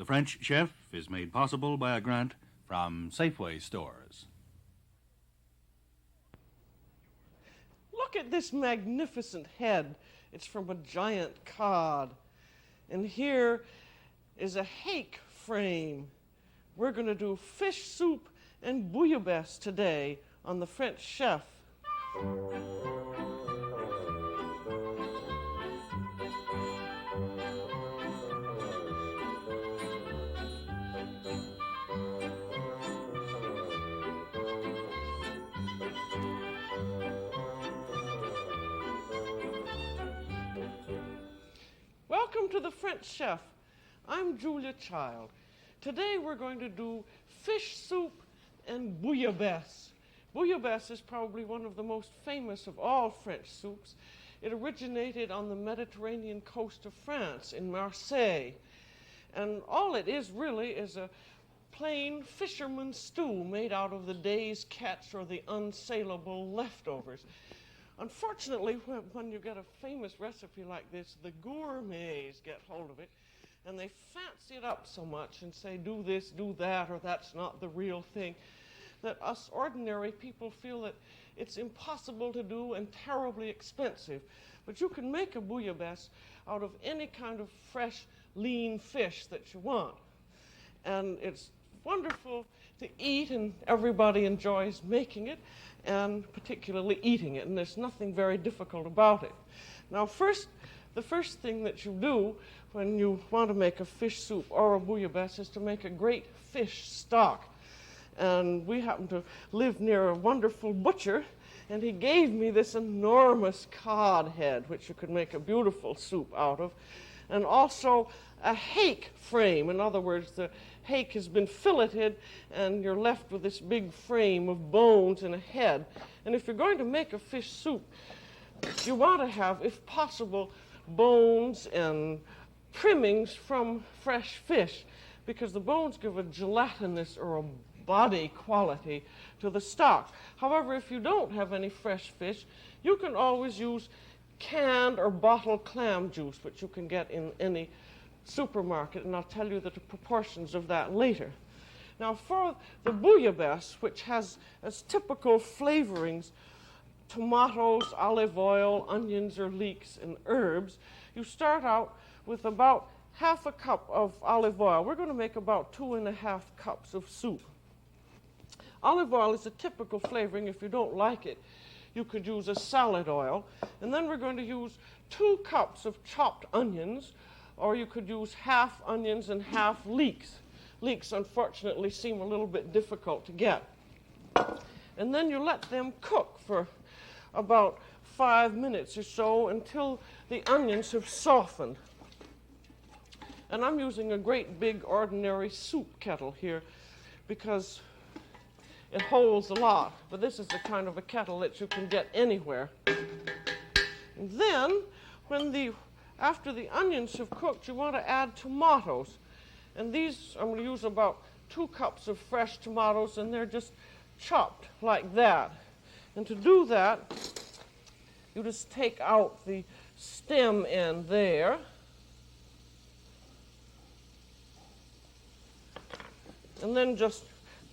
French Chef is made possible by a grant from Safeway stores. Look at this magnificent head. It's from a giant cod. And here is a hake frame. We're going to do fish soup and bouillabaisse today on the French Chef. Welcome to the French Chef. I'm Julia Child. Today we're going to do fish soup and bouillabaisse. Bouillabaisse is probably one of the most famous of all French soups. It originated on the Mediterranean coast of France in Marseille. And all it is really is a plain fisherman's stew made out of the day's catch or the unsaleable leftovers. Unfortunately, when you get a famous recipe like this, the gourmets get hold of it, and they fancy it up so much and say, do this, do that, or that's not the real thing, that us ordinary people feel that it's impossible to do and terribly expensive. But you can make a bouillabaisse out of any kind of fresh, lean fish that you want. And it's wonderful to eat, and everybody enjoys making it, and particularly eating it, and there's nothing very difficult about it. Now the first thing that you do when you want to make a fish soup or a bouillabaisse is to make a great fish stock. And we happen to live near a wonderful butcher, and he gave me this enormous cod head, which you could make a beautiful soup out of, and also a hake frame. In other words, the hake has been filleted, and you're left with this big frame of bones and a head. And if you're going to make a fish soup, you want to have, if possible, bones and trimmings from fresh fish, because the bones give a gelatinous or a body quality to the stock. However, if you don't have any fresh fish, you can always use canned or bottled clam juice, which you can get in any supermarket, and I'll tell you the proportions of that later. Now for the bouillabaisse, which has as typical flavorings tomatoes, olive oil, onions or leeks, and herbs, you start out with about half a cup of olive oil. We're going to make about 2.5 cups of soup. Olive oil is a typical flavoring. If you don't like it, you could use a salad oil. And then we're going to use 2 cups of chopped onions, or you could use half onions and half leeks. Leeks, unfortunately, seem a little bit difficult to get. And then you let them cook for about 5 minutes or so until the onions have softened. And I'm using a great big ordinary soup kettle here because it holds a lot, but this is the kind of a kettle that you can get anywhere. And then, after the onions have cooked, you want to add tomatoes. And these, I'm going to use about 2 cups of fresh tomatoes, and they're just chopped like that. And to do that, you just take out the stem end there. And then just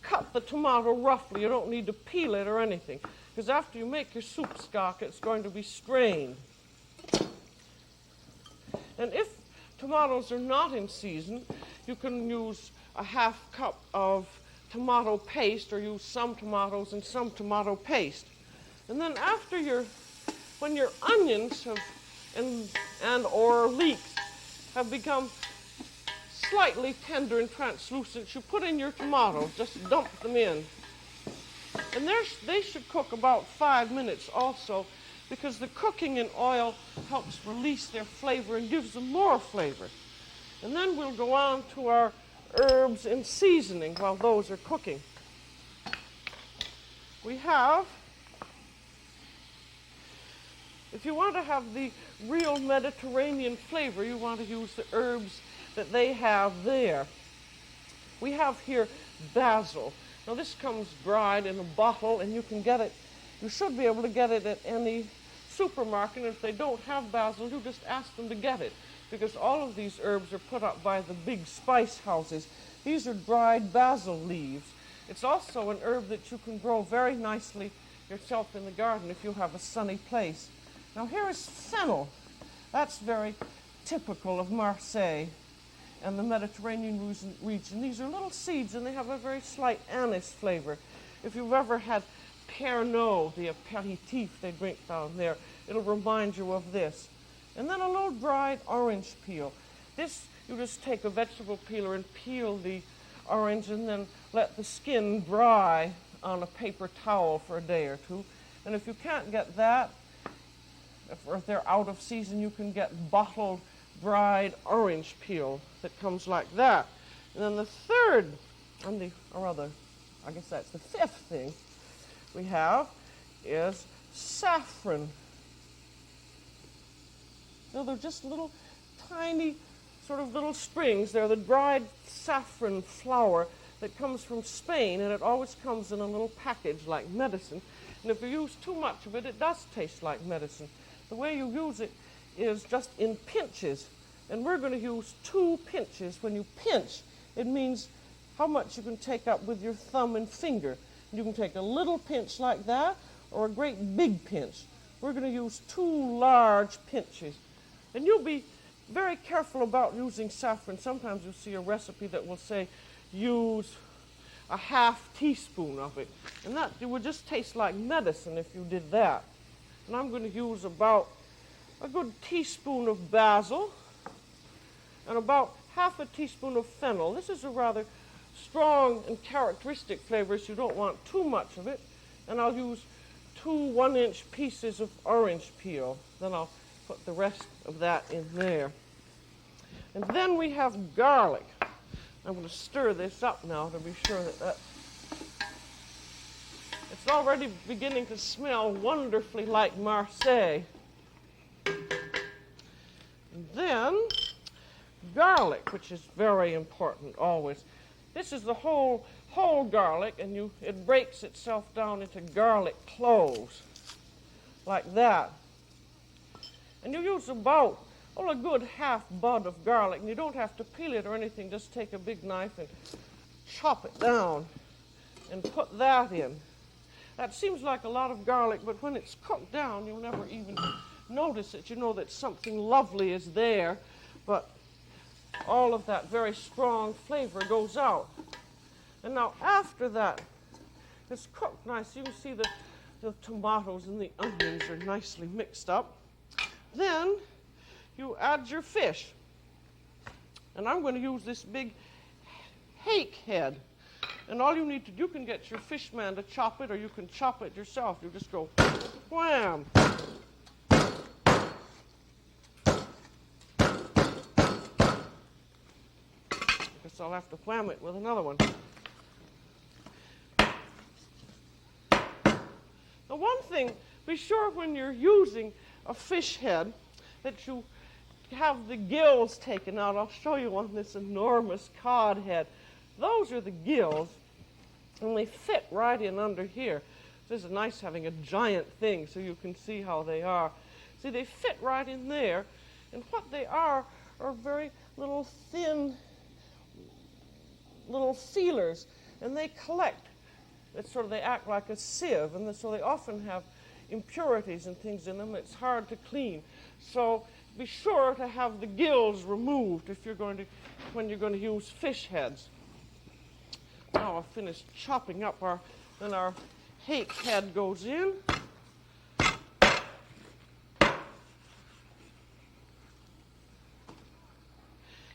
cut the tomato roughly. You don't need to peel it or anything, because after you make your soup stock, it's going to be strained. And if tomatoes are not in season, you can use a half cup of tomato paste, or use some tomatoes and some tomato paste. And then when your onions have and or leeks have become slightly tender and translucent, you put in your tomatoes, just dump them in. And they should cook about 5 minutes also, because the cooking in oil helps release their flavor and gives them more flavor. And then we'll go on to our herbs and seasoning while those are cooking. We have, if you want to have the real Mediterranean flavor, you want to use the herbs that they have there. We have here basil. Now this comes dried in a bottle, and you can get it, you should be able to get it at any supermarket. And if they don't have basil, you just ask them to get it. because all of these herbs are put up by the big spice houses. These are dried basil leaves. It's also an herb that you can grow very nicely yourself in the garden if you have a sunny place. Now here is fennel. That's very typical of Marseille and the Mediterranean region. These are little seeds and they have a very slight anise flavor. If you've ever had Pernod, the aperitif they drink down there, it'll remind you of this. And then a little dried orange peel. This, you just take a vegetable peeler and peel the orange and then let the skin dry on a paper towel for a day or two. And if you can't get that, if they're out of season, you can get bottled dried orange peel that comes like that. And then the third, I guess that's the fifth thing we have is saffron. Now they're just little tiny sort of little strings. They're the dried saffron flower that comes from Spain, and it always comes in a little package like medicine. And if you use too much of it, it does taste like medicine. The way you use it is just in pinches. And we're going to use 2 pinches. When you pinch, it means how much you can take up with your thumb and finger. You can take a little pinch like that or a great big pinch. We're going to use 2 large pinches. And you'll be very careful about using saffron. Sometimes you'll see a recipe that will say use a half teaspoon of it. And that it would just taste like medicine if you did that. And I'm going to use about a good teaspoon of basil and about half a teaspoon of fennel. This is a rather strong and characteristic flavor, so you don't want too much of it. And I'll use 2 1-inch pieces of orange peel. Then I'll put the rest of that in there. And then we have garlic. I'm going to stir this up now to be sure that it's already beginning to smell wonderfully like Marseille. And then garlic, which is very important always. This is the whole garlic, and it breaks itself down into garlic cloves, like that. And you use about, a good half bud of garlic, and you don't have to peel it or anything. Just take a big knife and chop it down and put that in. That seems like a lot of garlic, but when it's cooked down, you'll never even notice it. You know that something lovely is there, but all of that very strong flavor goes out. And now after that, it's cooked nice. You can see the tomatoes and the onions are nicely mixed up. Then you add your fish. And I'm going to use this big hake head. And all you need to do, you can get your fish man to chop it, or you can chop it yourself. You just go wham. Guess I'll have to wham it with another one. Now one thing, be sure when you're using a fish head that you have the gills taken out. I'll show you on this enormous cod head. Those are the gills, and they fit right in under here. This is nice having a giant thing so you can see how they are. See, they fit right in there, and what they are very little thin little feelers, and they collect. They act like a sieve, and so they often have impurities and things in them. It's hard to clean. So be sure to have the gills removed when you're going to use fish heads. Now I've finished chopping up our hake head goes in.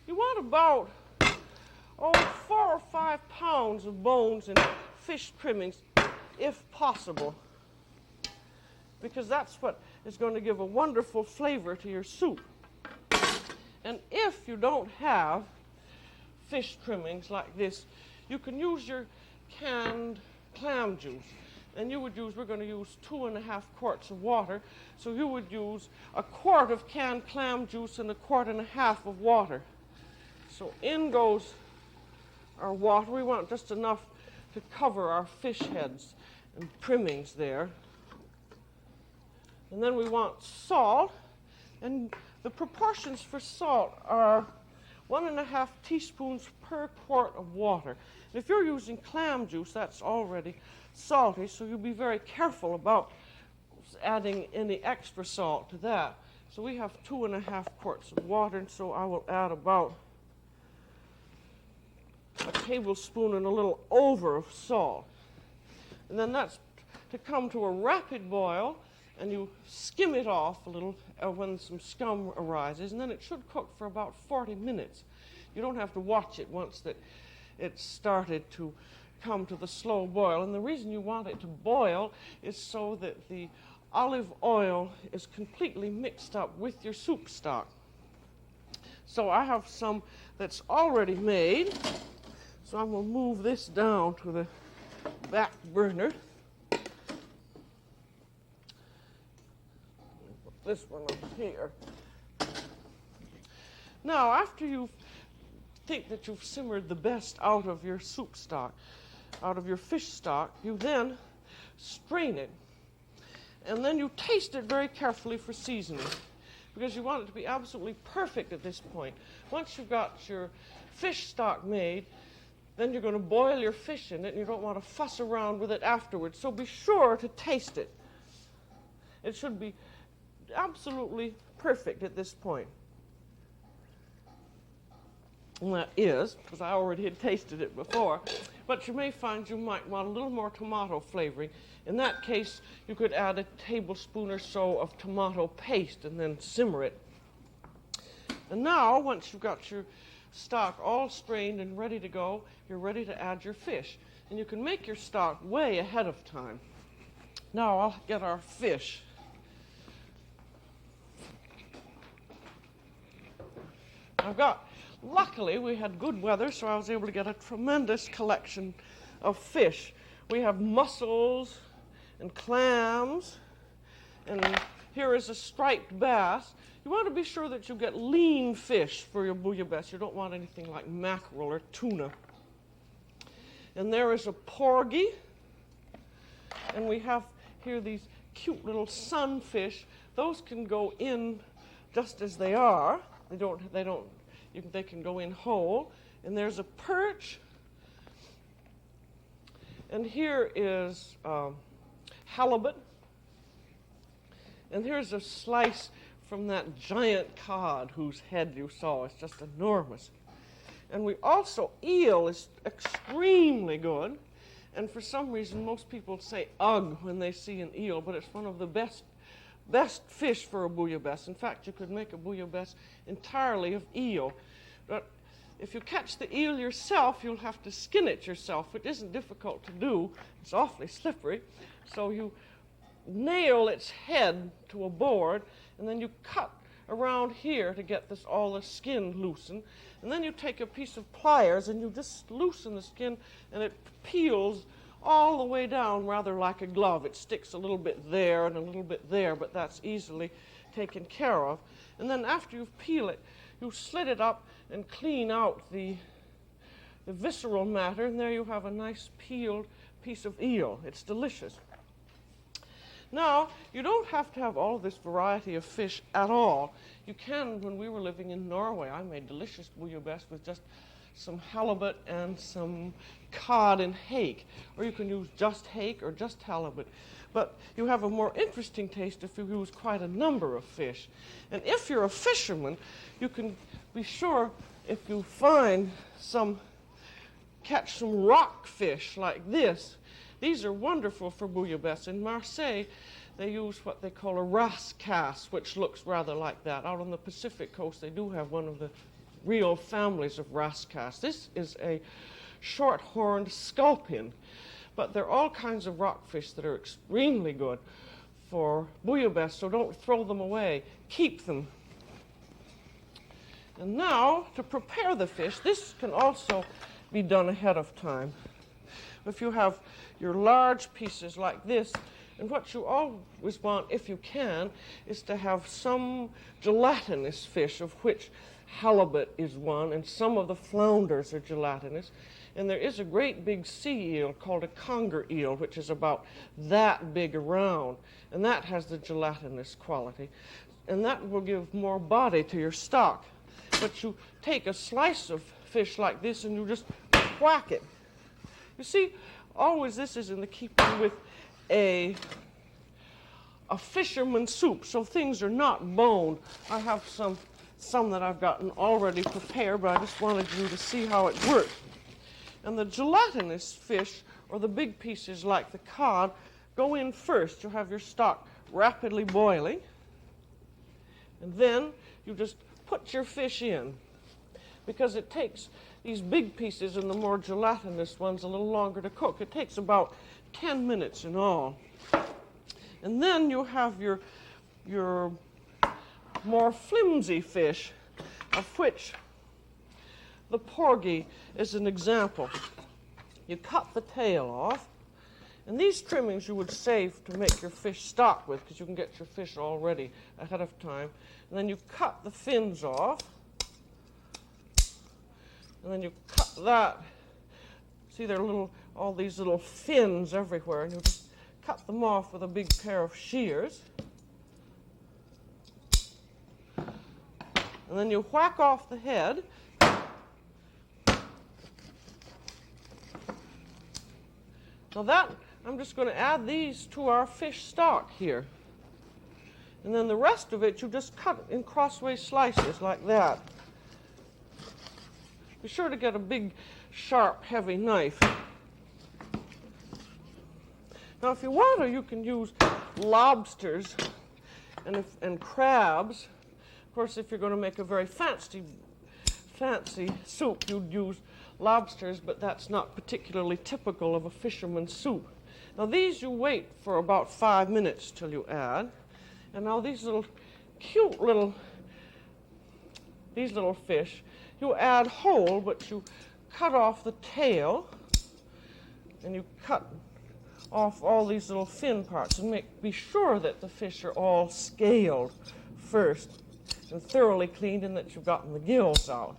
You want about 4 or 5 pounds of bones and fish trimmings, if possible, because that's what is going to give a wonderful flavor to your soup. And if you don't have fish trimmings like this, you can use your canned clam juice. And we're going to use 2.5 quarts of water, so you would use a quart of canned clam juice and 1.5 quarts of water. So in goes our water. We want just enough to cover our fish heads and trimmings there. And then we want salt and The proportions for salt are 1.5 teaspoons per quart of water. If you're using clam juice, that's already salty, so you'll be very careful about adding any extra salt to that. So we have 2.5 quarts of water, and so I will add about a tablespoon and a little over of salt. And then that's to come to a rapid boil, and you skim it off a little when some scum arises, and then it should cook for about 40 minutes. You don't have to watch it once that it's started to come to the slow boil. And the reason you want it to boil is so that the olive oil is completely mixed up with your soup stock. So I have some that's already made. So I'm going to move this down to the back burner. Put this one up here. Now, after you think that you've simmered the best out of your soup stock, out of your fish stock, you then strain it. And then you taste it very carefully for seasoning, because you want it to be absolutely perfect at this point. Once you've got your fish stock made, then you're going to boil your fish in it, and you don't want to fuss around with it afterwards. So be sure to taste it. It should be absolutely perfect at this point. And that is, because I already had tasted it before. But you may find you might want a little more tomato flavoring. In that case, you could add a tablespoon or so of tomato paste and then simmer it. And now, once you've got your stock all strained and ready to go, you're ready to add your fish. And you can make your stock way ahead of time. Now I'll get our fish. Luckily we had good weather, so I was able to get a tremendous collection of fish. We have mussels and clams, and here is a striped bass. You want to be sure that you get lean fish for your bouillabaisse. You don't want anything like mackerel or tuna. And there is a porgy, and we have here these cute little sunfish. Those can go in just as they are. They can go in whole. And there's a perch. And here is halibut. And here's a slice from that giant cod whose head you saw. It's just enormous. And we also, eel is extremely good. And for some reason, most people say ugh when they see an eel, but it's one of the best fish for a bouillabaisse. In fact, you could make a bouillabaisse entirely of eel. But if you catch the eel yourself, you'll have to skin it yourself, which isn't difficult to do. It's awfully slippery. So you nail its head to a board, and then you cut around here to get all the skin loosened. And then you take a piece of pliers and you just loosen the skin, and it peels all the way down rather like a glove. It sticks a little bit there and a little bit there, but that's easily taken care of. And then after you peel it, you slit it up and clean out the visceral matter, and there you have a nice peeled piece of eel. It's delicious. Now, you don't have to have all of this variety of fish at all. You can, when we were living in Norway, I made delicious bouillabaisse with just some halibut and some cod and hake. Or you can use just hake or just halibut. But you have a more interesting taste if you use quite a number of fish. And if you're a fisherman, you can be sure, if you catch some rockfish like this. These are wonderful for bouillabaisse. In Marseille, they use what they call a rascasse, which looks rather like that. Out on the Pacific coast, they do have one of the real families of rascasse. This is a short-horned sculpin, but there are all kinds of rockfish that are extremely good for bouillabaisse, so don't throw them away. Keep them. And now, to prepare the fish, this can also be done ahead of time. If you have your large pieces like this, and what you always want, if you can, is to have some gelatinous fish, of which halibut is one, and some of the flounders are gelatinous. And there is a great big sea eel called a conger eel, which is about that big around, and that has the gelatinous quality. and that will give more body to your stock. But you take a slice of fish like this and you just whack it. You see, always this is in the keeping with a fisherman's soup, so things are not boned. I have some that I've gotten already prepared, but I just wanted you to see how it works. And the gelatinous fish, or the big pieces like the cod, go in first. You'll have your stock rapidly boiling, and then you just put your fish in, because it takes these big pieces and the more gelatinous ones a little longer to cook. It takes about 10 minutes in all. And then you have your more flimsy fish, of which the porgy is an example. You cut the tail off, and these trimmings you would save to make your fish stock with, because you can get your fish all ready ahead of time. And then you cut the fins off, and then you cut that. See, there are all these little fins everywhere, and you just cut them off with a big pair of shears. And then you whack off the head. Now that, I'm just going to add these to our fish stock here. And then the rest of it you just cut in crossways slices like that. Be sure to get a big, sharp, heavy knife. Now, if you want to, you can use lobsters and crabs. Of course, if you're going to make a very fancy soup, you'd use lobsters, but that's not particularly typical of a fisherman's soup. Now, these you wait for about 5 minutes till you add. And now these little cute little fish, you add whole, but you cut off the tail, and you cut off all these little fin parts, and be sure that the fish are all scaled first and thoroughly cleaned, and that you've gotten the gills out.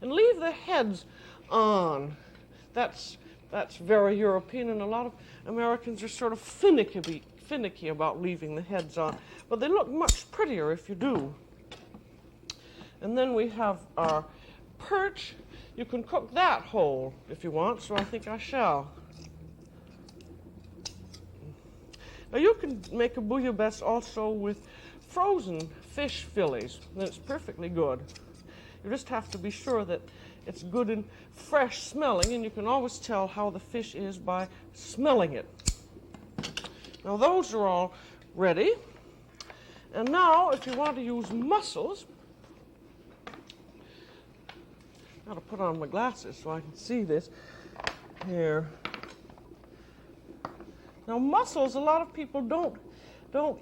And leave the heads on. That's very European, and a lot of Americans are sort of finicky about leaving the heads on, but they look much prettier if you do. And then we have our perch. You can cook that whole if you want, so I think I shall. Now you can make a bouillabaisse also with frozen fish fillets, and it's perfectly good. You just have to be sure that it's good and fresh smelling, and you can always tell how the fish is by smelling it. Now those are all ready. And now if you want to use mussels, I've got to put on my glasses so I can see this here. Now mussels, a lot of people don't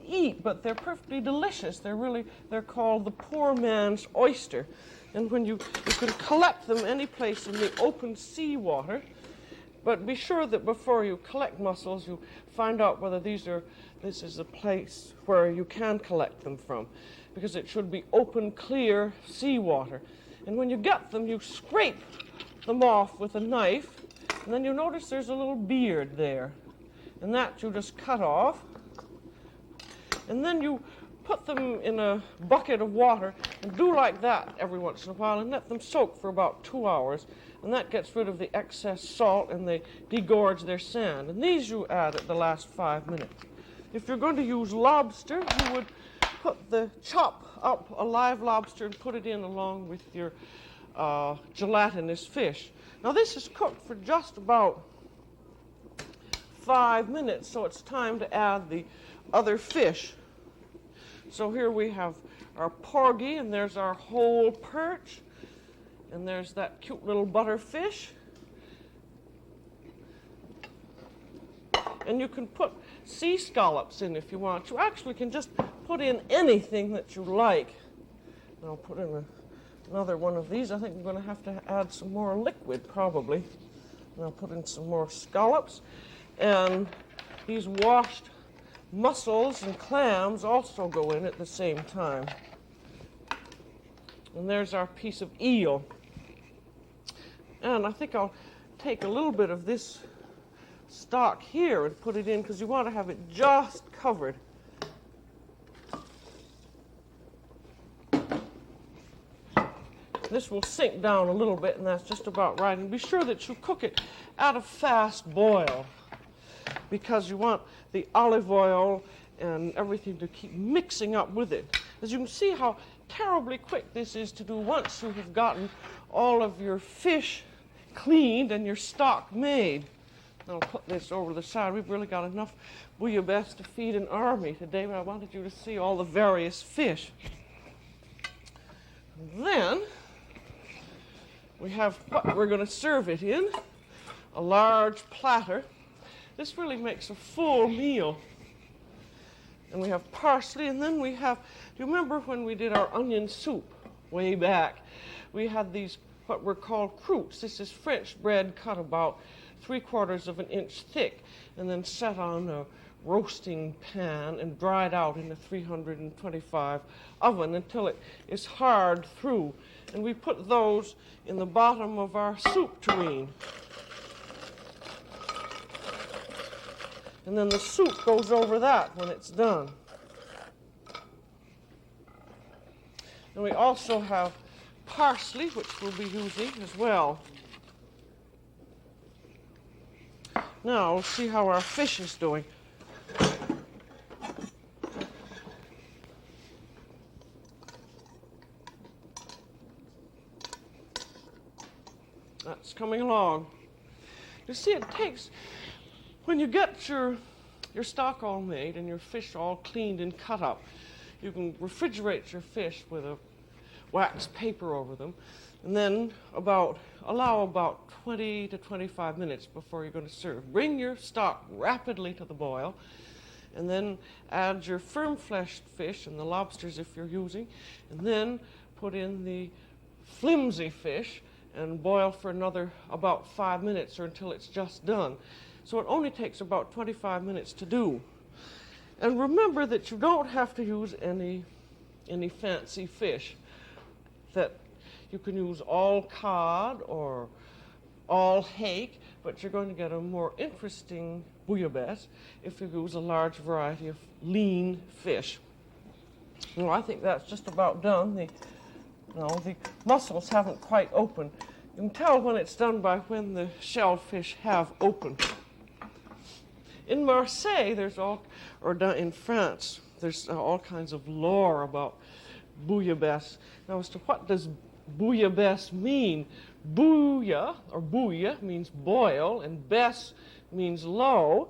eat, but they're perfectly delicious. They're called the poor man's oyster. And when you can collect them any place in the open seawater, but be sure that before you collect mussels, you find out whether this is a place where you can collect them from, because it should be open, clear seawater. And when you get them, you scrape them off with a knife, and then you notice there's a little beard there. And that you just cut off. And then you put them in a bucket of water and do like that every once in a while and let them soak for about 2 hours. And that gets rid of the excess salt and they degorge their sand. And these you add at the last 5 minutes. If you're going to use lobster, you would chop up a live lobster and put it in along with your gelatinous fish. Now this is cooked for just about 5 minutes, so it's time to add the other fish. So here we have our porgy, and there's our whole perch, and there's that cute little butterfish. And you can put sea scallops in if you want. You actually can just put in anything that you like. And I'll put in another one of these. I think I'm going to have to add some more liquid probably. And I'll put in some more scallops. And these washed mussels and clams also go in at the same time. And there's our piece of eel. And I think I'll take a little bit of this stock here and put it in, because you want to have it just covered. This will sink down a little bit, and that's just about right. And be sure that you cook it at a fast boil, because you want the olive oil and everything to keep mixing up with it. As you can see how terribly quick this is to do once you have gotten all of your fish cleaned and your stock made. I'll put this over the side. We've really got enough bouillabaisse to feed an army today, but I wanted you to see all the various fish. And then we have what we're going to serve it in, a large platter. This really makes a full meal. And we have parsley, and then we have, do you remember when we did our onion soup way back? We had these, what were called croûtes. This is French bread cut about 3/4 of an inch thick, and then set on a roasting pan and dried out in a 325 oven until it is hard through. And we put those in the bottom of our soup tureen. And then the soup goes over that when it's done. And we also have parsley, which we'll be using as well. Now, we'll see how our fish is doing. That's coming along. You see, it takes, when you get your stock all made and your fish all cleaned and cut up, you can refrigerate your fish with a wax paper over them, and then allow about 20 to 25 minutes before you're going to serve. Bring your stock rapidly to the boil, and then add your firm-fleshed fish and the lobsters if you're using, and then put in the flimsy fish and boil for another about 5 minutes or until it's just done. So it only takes about 25 minutes to do. And remember that you don't have to use any fancy fish. That you can use all cod or all hake, but you're going to get a more interesting bouillabaisse if you use a large variety of lean fish. Well, I think that's just about done. The mussels haven't quite opened. You can tell when it's done by when the shellfish have opened. In Marseille, in France, there's all kinds of lore about bouillabaisse. Now, as to what does bouillabaisse mean? Bouilla, or bouille, means boil, and baisse means low,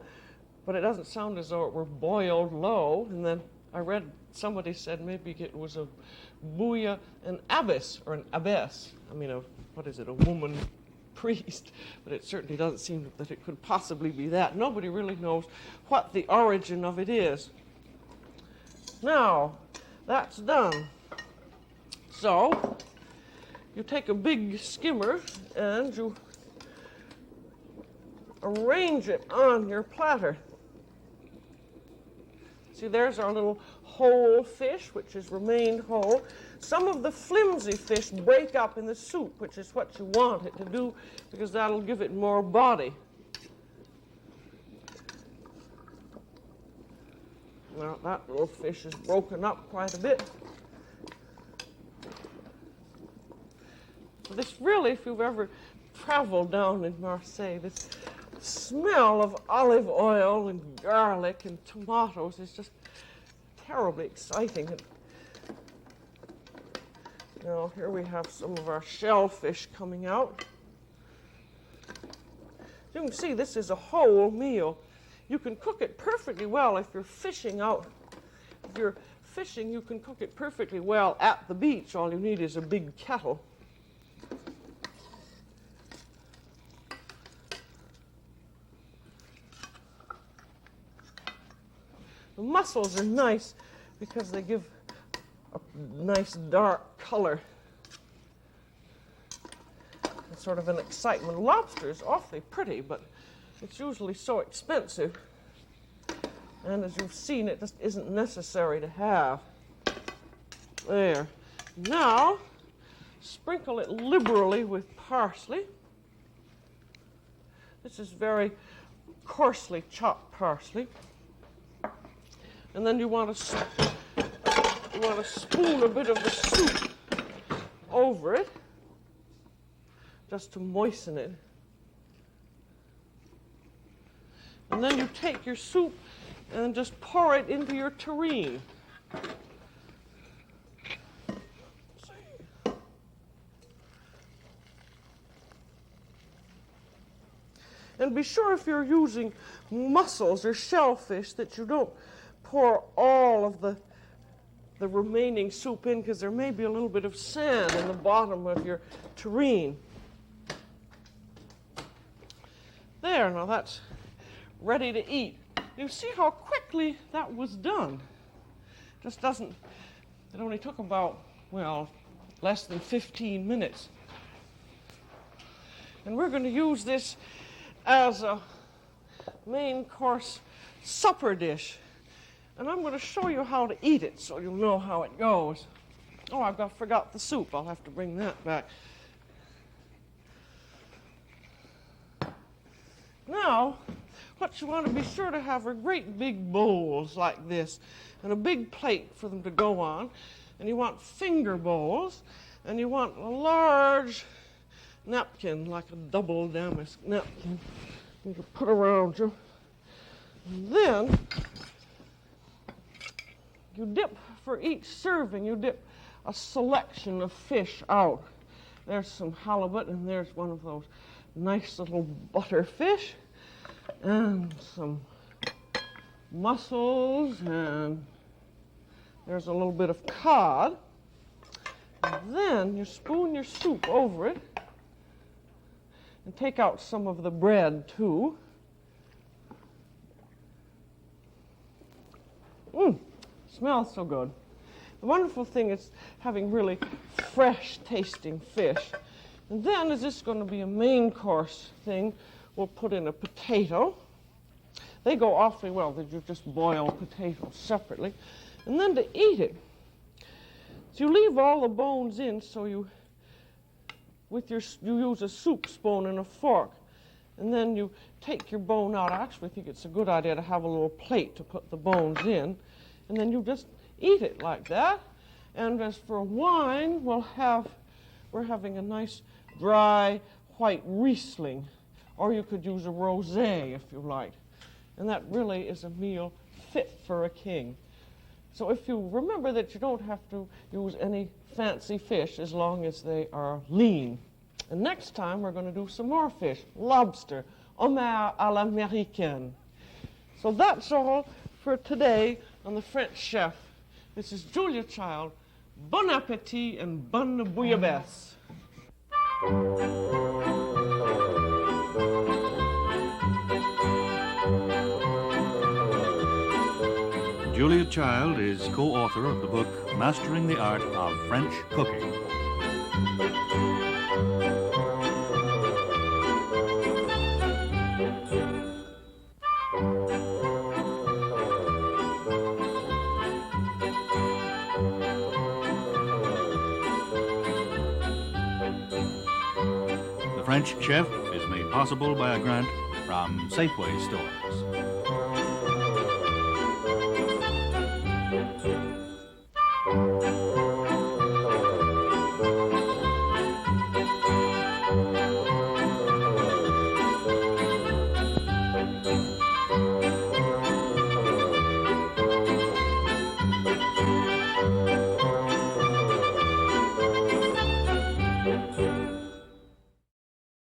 but it doesn't sound as though it were boiled low. And then I read, somebody said maybe it was a bouilla, an abbess, or an abbess. I mean, a woman priest, but it certainly doesn't seem that it could possibly be that. Nobody really knows what the origin of it is. Now, that's done. So, you take a big skimmer and you arrange it on your platter. See, there's our little whole fish, which has remained whole. Some of the flimsy fish break up in the soup, which is what you want it to do, because that'll give it more body. Now, that little fish is broken up quite a bit. This really, if you've ever traveled down in Marseille, this smell of olive oil and garlic and tomatoes is just terribly exciting. And, here we have some of our shellfish coming out. You can see this is a whole meal. You can cook it perfectly well if you're fishing out. If you're fishing, you can cook it perfectly well at the beach. All you need is a big kettle. The mussels are nice because they give a nice dark color. It's sort of an excitement. Lobster is awfully pretty, but it's usually so expensive. And as you've seen, it just isn't necessary to have. There. Now, sprinkle it liberally with parsley. This is very coarsely chopped parsley. And then you want to spoon a bit of the soup over it. just to moisten it. And then you take your soup and just pour it into your tureen. And be sure if you're using mussels or shellfish that you don't pour all of the remaining soup in, because there may be a little bit of sand in the bottom of your tureen. There, now that's ready to eat. You see how quickly that was done. Just doesn't, it only took about, well, less than 15 minutes. And we're going to use this as a main course supper dish. And I'm going to show you how to eat it so you'll know how it goes. Oh, forgot the soup. I'll have to bring that back. Now, what you want to be sure to have are great big bowls like this and a big plate for them to go on. And you want finger bowls, and you want a large napkin, like a double damask napkin, you can put around you. And then you dip, for each serving, you dip a selection of fish out. There's some halibut, and there's one of those nice little butterfish, and some mussels, and there's a little bit of cod. And then you spoon your soup over it and take out some of the bread too. Smells so good. The wonderful thing is having really fresh tasting fish. And then, as this is going to be a main course thing, we'll put in a potato. They go awfully well. That you just boil potatoes separately. And then to eat it, so you leave all the bones in, so you use a soup spoon and a fork. And then you take your bone out. I actually think it's a good idea to have a little plate to put the bones in. And then you just eat it like that. And as for wine, we're having a nice dry white Riesling. Or you could use a rosé if you like. And that really is a meal fit for a king. So if you remember that you don't have to use any fancy fish as long as they are lean. And next time we're going to do some more fish. Lobster, homard à l'américaine. So that's all for today on the French Chef. This is Julia Child. Bon appétit and bonne bouillabaisse. Julia Child is co-author of the book Mastering the Art of French Cooking. The French Chef is made possible by a grant from Safeway Stores.